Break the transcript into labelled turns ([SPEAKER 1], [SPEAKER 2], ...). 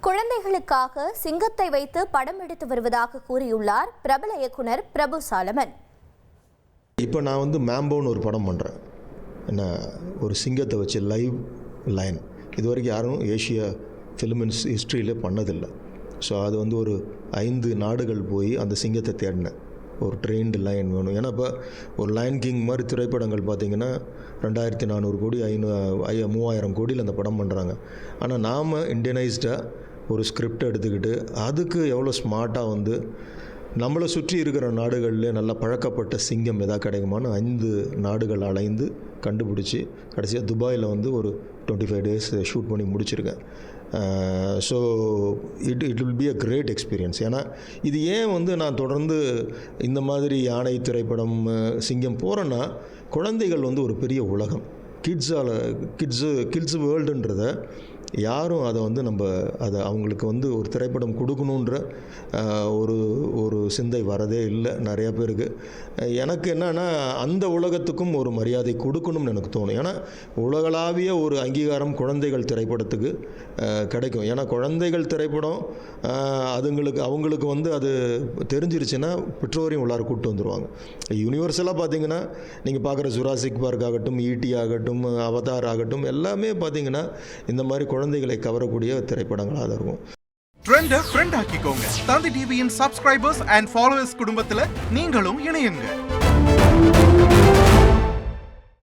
[SPEAKER 1] குழந்தைகளுக்காக சிங்கத்தை வைத்து படம் எடுத்து வருவதாக கூறியுள்ளார் பிரபல இயக்குனர் பிரபு சாலமன்.
[SPEAKER 2] இப்போ நான் மேம்போன்னு ஒரு படம் பண்ணுறேன். என்ன, ஒரு சிங்கத்தை வச்சு லைவ் லைன் இது வரைக்கும் யாரும் ஏஷியா ஃபிலிம் ஹிஸ்ட்ரியிலே பண்ணதில்லை. ஸோ அது ஒரு 5 நாடுகள் போய் அந்த சிங்கத்தை தேடினேன். ஒரு ட்ரெயின்டு லைன் வேணும். ஏன்னா இப்போ ஒரு லைன் கிங் மாதிரி திரைப்படங்கள் பார்த்திங்கன்னா 2400 கோடி 3000 கோடியில் அந்த படம் பண்ணுறாங்க. ஆனால் நாம் இண்டியனைஸ்டாக ஒரு ஸ்கிரிப்ட் எடுத்துக்கிட்டு அதுக்கு எவ்வளோ ஸ்மார்ட்டாக நம்மளை சுற்றி இருக்கிற நாடுகளில் நல்லா பழக்கப்பட்ட சிங்கம் எதாவது கிடைக்குமான்னு 5 நாடுகள் அலைந்து கண்டுபிடிச்சி கடைசியாக துபாயில் ஒரு 25 டேஸ் ஷூட் பண்ணி முடிச்சிருக்கேன். So it will be a great experience. ஏன்னா இது ஏன் நான் தொடர்ந்து இந்த மாதிரி யானை திரைப்படம் சிங்கம் போகிறேன்னா, குழந்தைகள் ஒரு பெரிய உலகம். கிட்ஸு வேர்ல்டுன்றத யாரும் அதை நம்ம அதை அவங்களுக்கு ஒரு திரைப்படம் கொடுக்கணுன்ற ஒரு சிந்தை வரதே இல்லை நிறையா பேருக்கு. எனக்கு என்னென்னா அந்த உலகத்துக்கும் ஒரு மரியாதை கொடுக்கணும்னு எனக்கு தோணும். ஏன்னா உலகளாவிய ஒரு அங்கீகாரம் குழந்தைகள் திரைப்படத்துக்கு கிடைக்கும். ஏன்னா குழந்தைகள் திரைப்படம் அவங்களுக்கு அது தெரிஞ்சிருச்சுன்னா பெற்றோரையும் உள்ளார கூப்பிட்டு வந்துடுவாங்க. யூனிவர்சலாக பார்த்தீங்கன்னா நீங்கள் பார்க்குற ஜுராசிக் பார்க் ஆகட்டும், ஈட்டி ஆகட்டும், அவதார் ஆகட்டும், எல்லாமே பார்த்தீங்கன்னா இந்த மாதிரி குழந்தைகளை கவரக்கூடிய திரைப்படங்களாக தான் இருக்கும்.
[SPEAKER 3] ட்ரெண்டை ஃப்ரெண்ட் ஆக்கிக்கோங்க. தந்தி டிவியின் சப்ஸ்கிரைபர்ஸ் அண்ட் ஃபாலோவர்ஸ் குடும்பத்தில் நீங்களும் இணையுங்க.